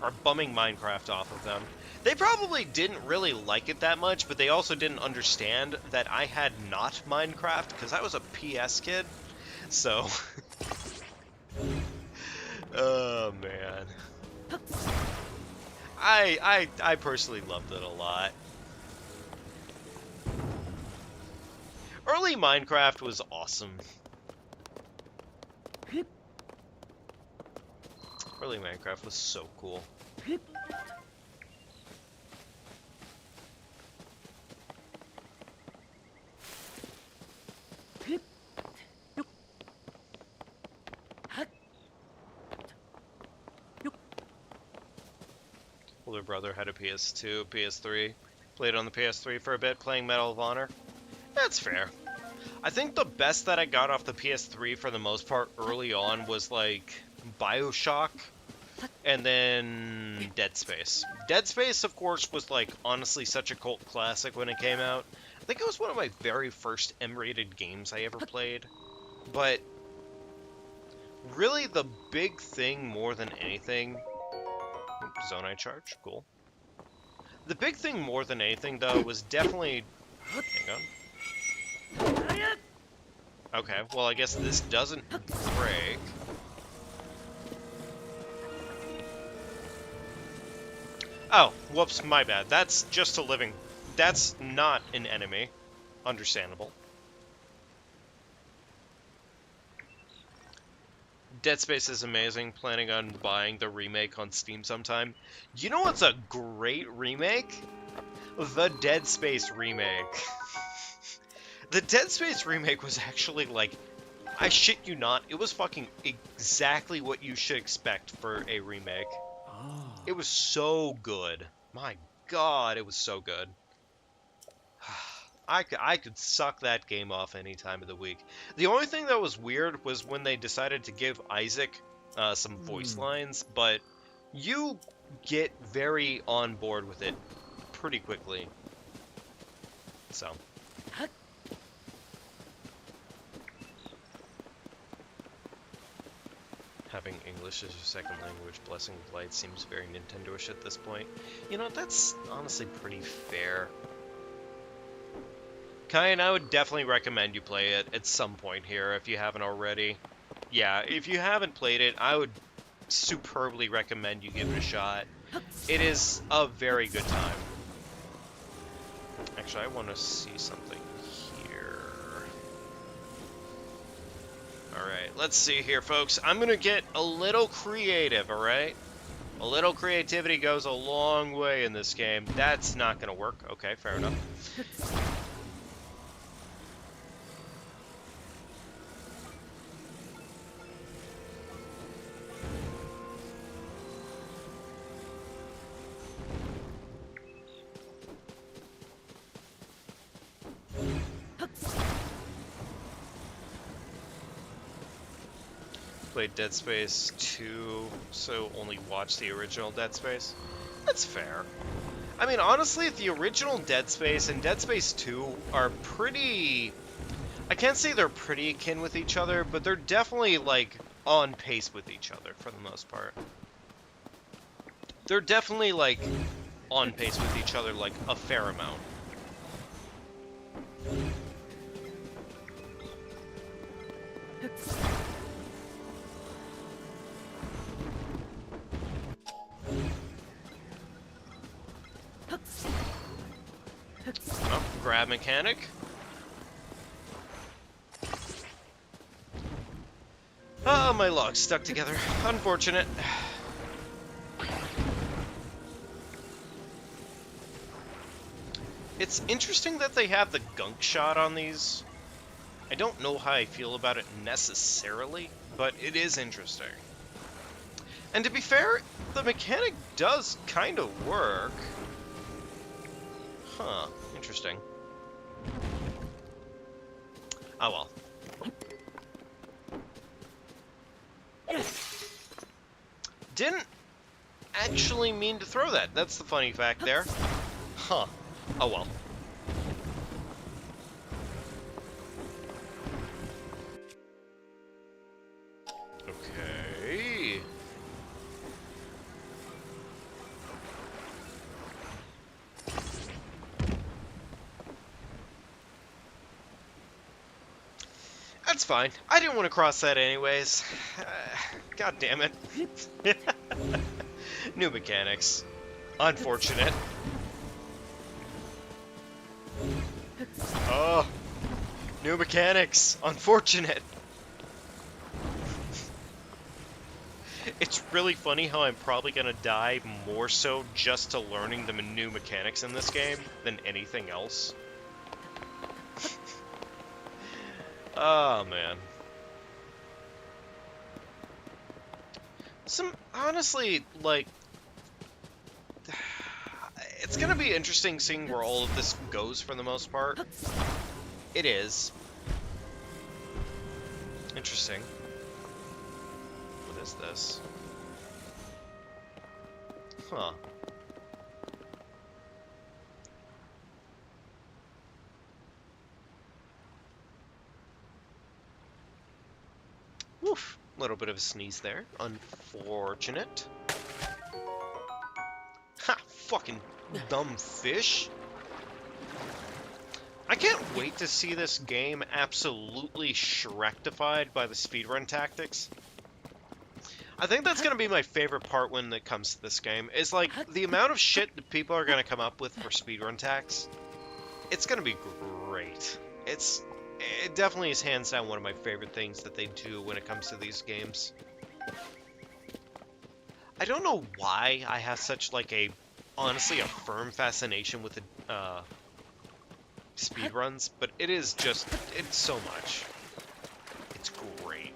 Or bumming Minecraft off of them. They probably didn't really like it that much, but they also didn't understand that I had not Minecraft, because I was a PS kid. So... Oh, man. I personally loved it a lot. Early Minecraft was awesome. Early Minecraft was so cool. Older brother had a PS2, PS3. Played on the PS3 for a bit, playing Medal of Honor. That's fair. I think the best that I got off the PS3 for the most part early on was like BioShock and then Dead Space. Dead Space, of course, was like honestly such a cult classic when it came out. I think it was one of my very first M-rated games I ever played. But really the big thing more than anything... Zonai charge, cool. The big thing more than anything, though, was definitely... Hang on. Okay, well, I guess this doesn't break. Oh, whoops, my bad. That's just a living... That's not an enemy. Understandable. Dead Space is amazing. Planning on buying the remake on Steam sometime. You know what's a great remake? The Dead Space remake. The Dead Space remake was actually, like, I shit you not, it was fucking exactly what you should expect for a remake. Ah. It was so good. My god, it was so good. I could suck that game off any time of the week. The only thing that was weird was when they decided to give Isaac some voice lines, but you get very on board with it pretty quickly. So... Having English as your second language, Blessing of Light, seems very Nintendo-ish at this point. You know, that's honestly pretty fair. Kyan, I would definitely recommend you play it at some point here if you haven't already. Yeah, if you haven't played it, I would superbly recommend you give it a shot. It is a very good time. Actually, I want to see something here. Alright, let's see here, folks. I'm going to get a little creative, alright? A little creativity goes a long way in this game. That's not going to work. Okay, fair enough. Played Dead Space 2, so only watched the original Dead Space. That's fair. I mean, honestly, the original Dead Space and Dead Space 2 are pretty... I can't say they're pretty akin with each other, but they're definitely, like, on pace with each other for the most part. They're definitely, like, on pace with each other, like, a fair amount. Oh, grab mechanic. Oh, my logs stuck together. Unfortunate. It's interesting that they have the gunk shot on these. I don't know how I feel about it necessarily, but it is interesting. And to be fair, the mechanic does kind of work. Huh, interesting. Oh well. Didn't actually mean to throw that. That's the funny fact there. Huh. Oh well. Okay. That's fine. I didn't want to cross that anyways. God damn it. New mechanics. Unfortunate. Oh. New mechanics. Unfortunate. It's really funny how I'm probably gonna die more so just to learning the new mechanics in this game than anything else. Oh, man. Honestly, like, it's gonna be interesting seeing where all of this goes for the most part. It is. Interesting. What is this? Huh. Woof. A little bit of a sneeze there. Unfortunate. Ha! Fucking dumb fish. I can't wait to see this game absolutely Shrek-tified by the speedrun tactics. I think that's gonna be my favorite part when it comes to this game, is like, the amount of shit that people are gonna come up with for speedrun tactics. It's gonna be great. It definitely is hands down one of my favorite things that they do when it comes to these games. I don't know why I have such, like, honestly, a firm fascination with the, speedruns, but it is just, it's so much. It's great.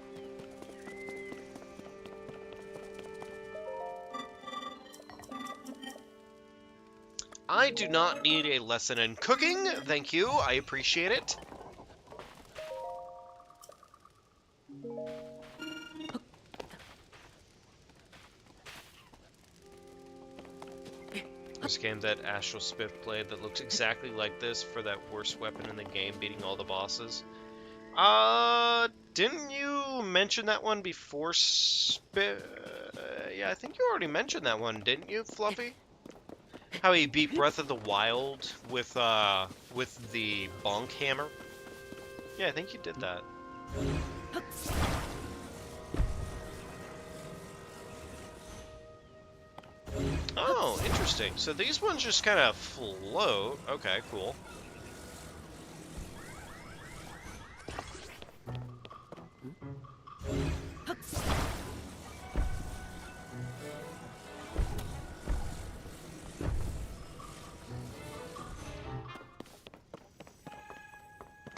I do not need a lesson in cooking, thank you, I appreciate it. There's a game that Astral Spiff played that looks exactly like this for that worst weapon in the game, beating all the bosses. Didn't you mention that one before Spiff? Yeah, I think you already mentioned that one, didn't you, Fluffy? How he beat Breath of the Wild with the bonk hammer? Yeah, I think you did that. Oh, interesting. So these ones just kind of float. Okay, cool.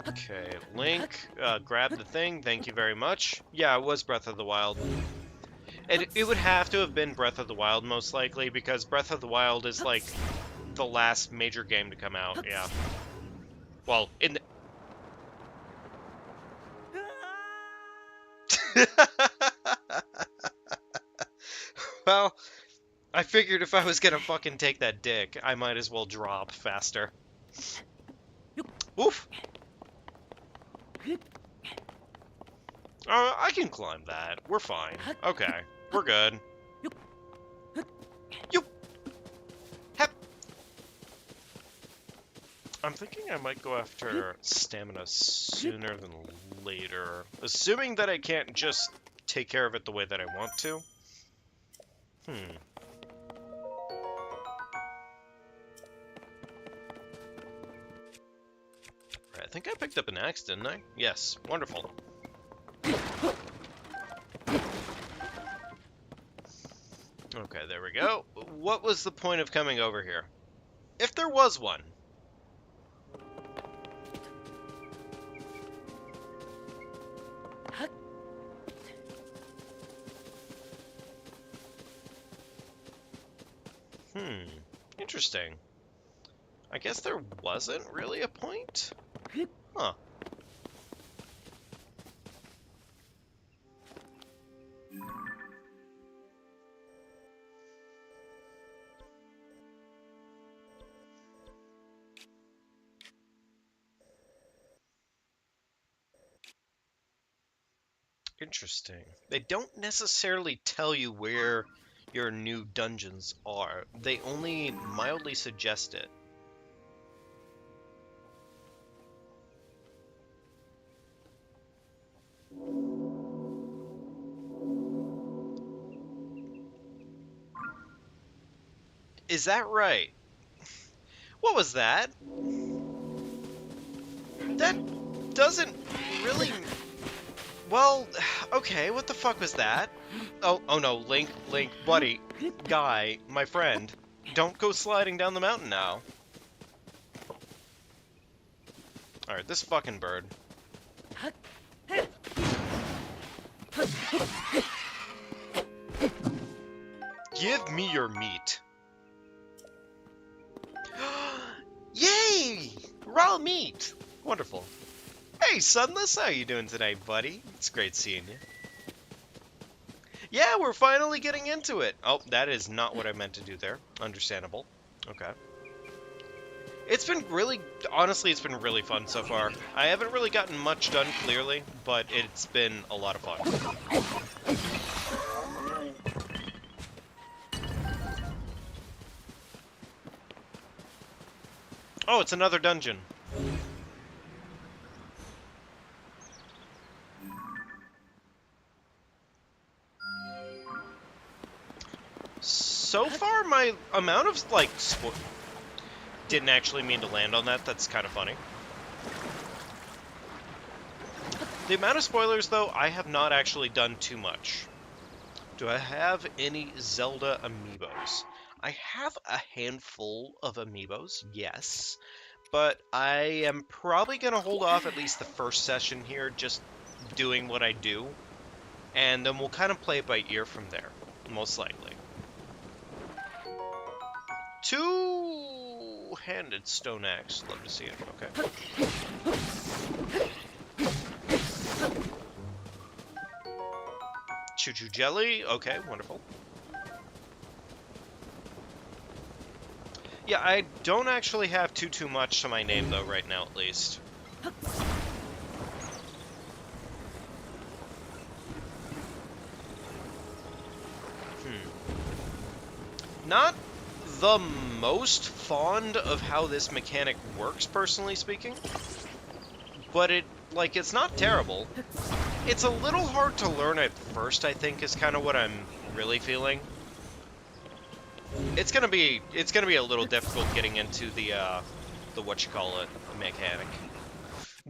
Okay, Link, grab the thing. Thank you very much. Yeah, it was Breath of the Wild. It would have to have been Breath of the Wild, most likely, because Breath of the Wild is, like, the last major game to come out, yeah. Well, in the... Well, I figured if I was gonna fucking take that dick, I might as well drop faster. Oof! I can climb that. We're fine. Okay, we're good. Yoop! Hep! I'm thinking I might go after stamina sooner than later. Assuming that I can't just take care of it the way that I want to. Right, I think I picked up an axe, didn't I? Yes, wonderful. Okay, there we go. What was the point of coming over here? If there was one. Interesting. I guess there wasn't really a point? Huh. Interesting. They don't necessarily tell you where your new dungeons are. They only mildly suggest it. Is that right? What was that? That doesn't really... Well, okay, what the fuck was that? Oh no, Link, buddy, guy, my friend. Don't go sliding down the mountain now. Alright, this fucking bird. Give me your meat. raw meat. Wonderful. Hey, Sunless, how you doing today, buddy? It's great seeing you. Yeah, we're finally getting into it. Oh, that is not what I meant to do there. Understandable. Okay. It's been really, honestly, it's been really fun so far. I haven't really gotten much done clearly, but it's been a lot of fun. Oh, it's another dungeon. So far, my amount of, like, didn't actually mean to land on that. That's kind of funny. The amount of spoilers, though, I have not actually done too much. Do I have any Zelda amiibos? I have a handful of amiibos, yes. But I am probably going to hold off at least the first session here, just doing what I do. And then we'll kind of play it by ear from there, most likely. Two-handed stone axe. Love to see it. Okay. Choo-choo jelly. Okay, wonderful. Yeah, I don't actually have too much to my name, though, right now, at least. Not the most fond of how this mechanic works, personally speaking. But it's not terrible. It's a little hard to learn at first, I think, is kind of what I'm really feeling. It's gonna be a little difficult getting into the whatchamacallit mechanic.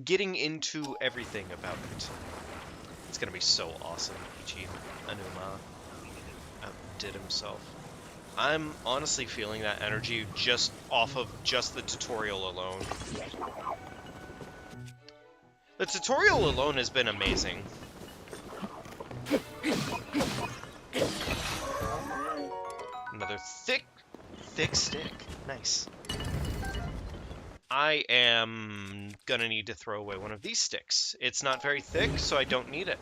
Getting into everything about it. It's gonna be so awesome. Ichi Anuma outdid himself. I'm honestly feeling that energy just off of just the tutorial alone. The tutorial alone has been amazing. Another thick stick. Nice. I am gonna need to throw away one of these sticks. It's not very thick, so I don't need it.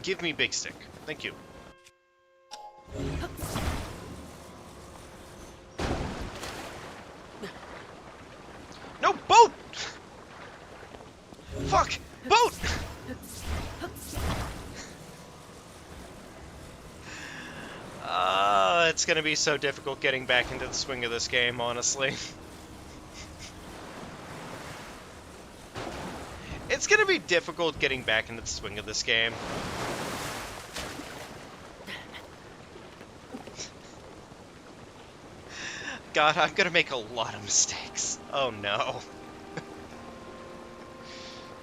Give me big stick. Thank you. No, boat! Fuck! Boat! It's gonna be so difficult getting back into the swing of this game, honestly. It's gonna be difficult getting back into the swing of this game. God, I'm gonna make a lot of mistakes. Oh no.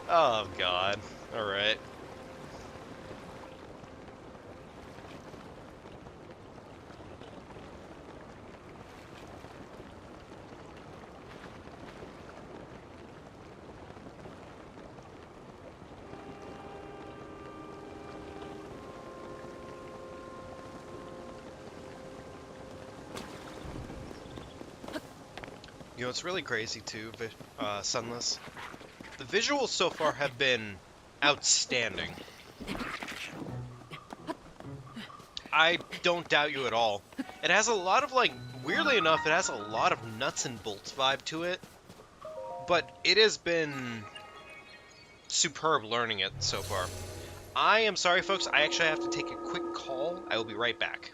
Oh God. Alright. You know, it's really crazy too, Sunless. The visuals so far have been outstanding. I don't doubt you at all. It has a lot of, like, weirdly enough, it has a lot of nuts and bolts vibe to it. But it has been superb learning it so far. I am sorry, folks. I actually have to take a quick call. I will be right back.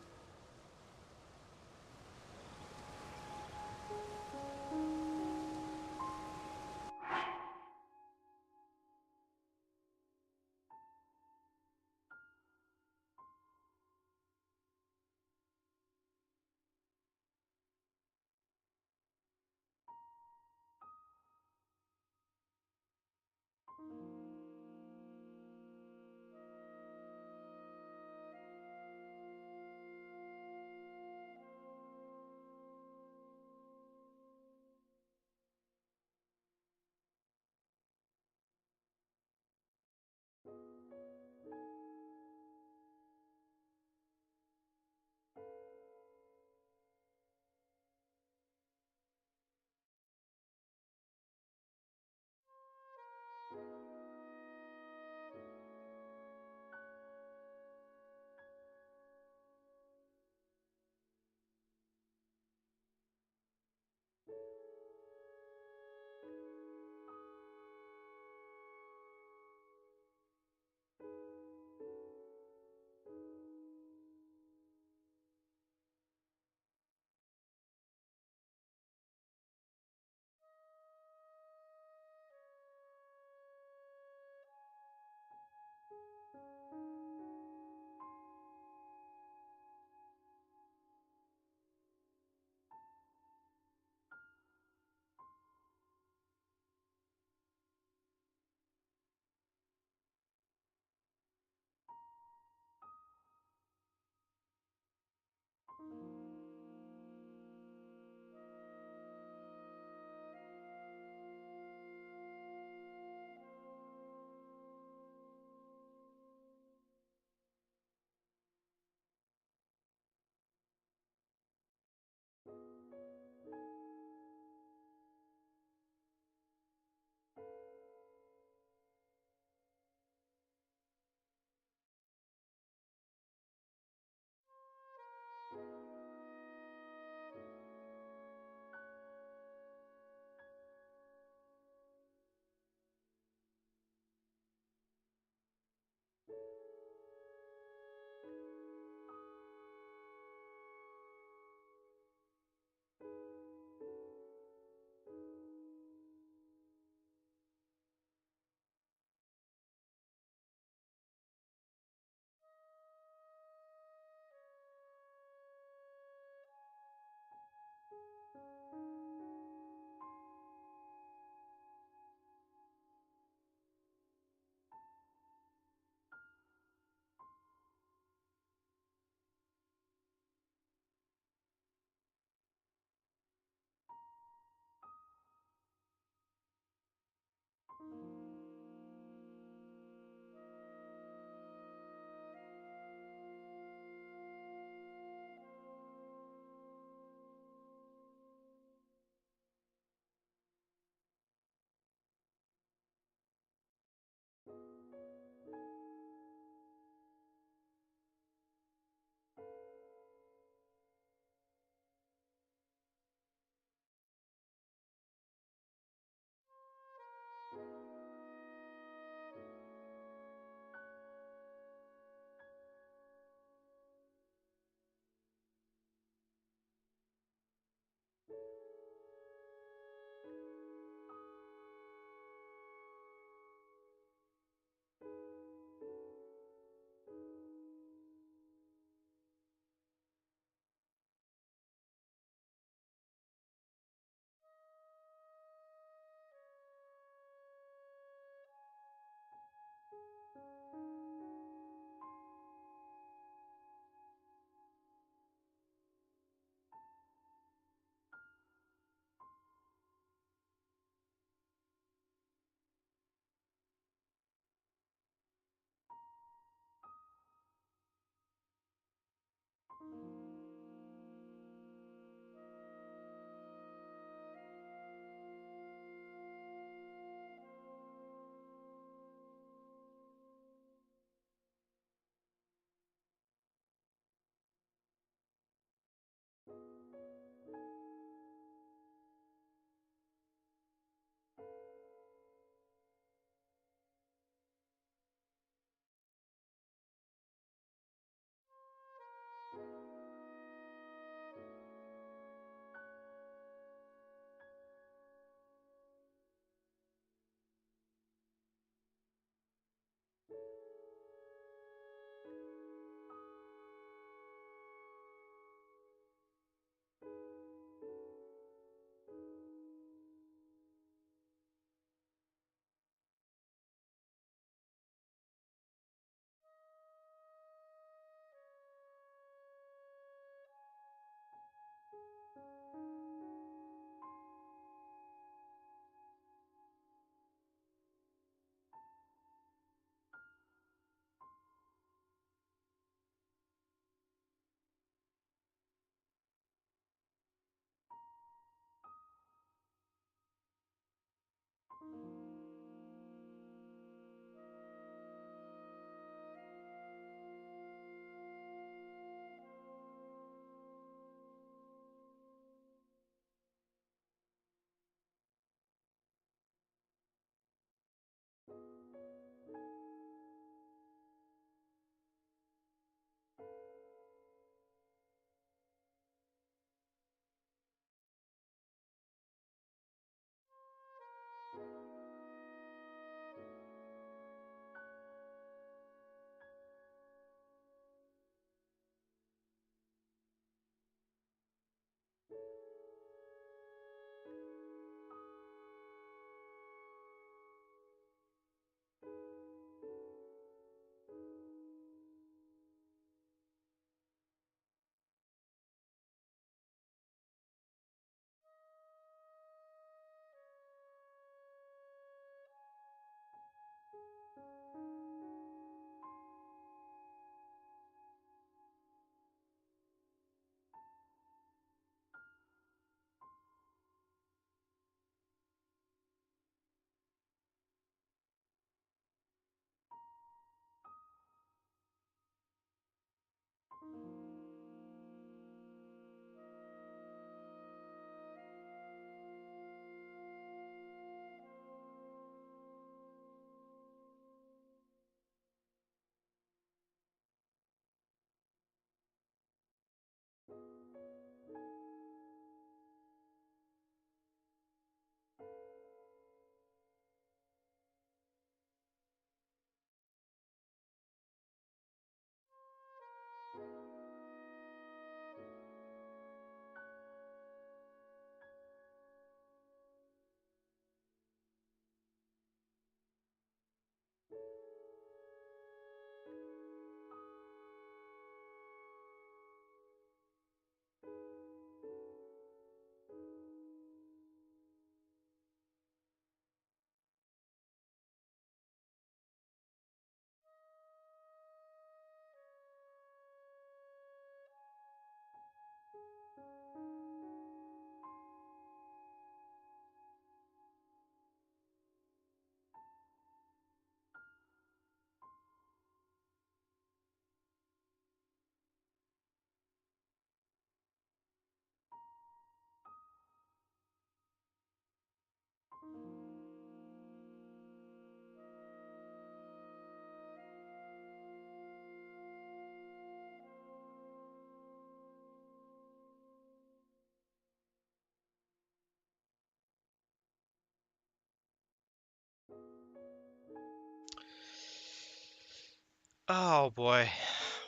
Oh boy.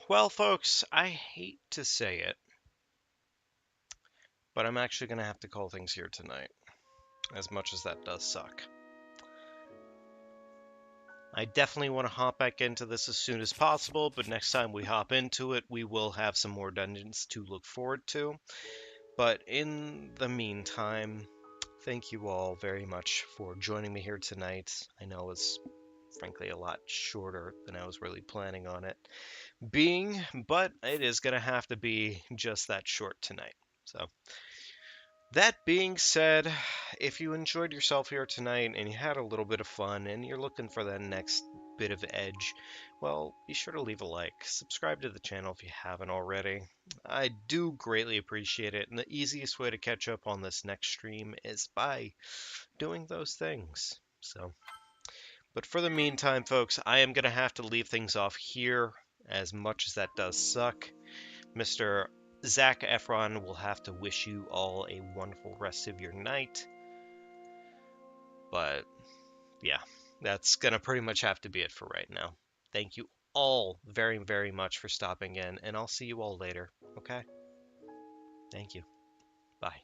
Well, folks, I hate to say it, but I'm actually going to have to call things here tonight, as much as that does suck. I definitely want to hop back into this as soon as possible, but next time we hop into it, we will have some more dungeons to look forward to. But in the meantime, thank you all very much for joining me here tonight. I know it's frankly a lot shorter than I was really planning on it being, but it is going to have to be just that short tonight. So, that being said, if you enjoyed yourself here tonight and you had a little bit of fun and you're looking for that next bit of edge, well, be sure to leave a like. Subscribe to the channel if you haven't already. I do greatly appreciate it, and the easiest way to catch up on this next stream is by doing those things. So, but for the meantime, folks, I am going to have to leave things off here, as much as that does suck. Mr. Zac Efron will have to wish you all a wonderful rest of your night. But yeah, that's going to pretty much have to be it for right now. Thank you all very, very much for stopping in, and I'll see you all later, okay? Thank you. Bye.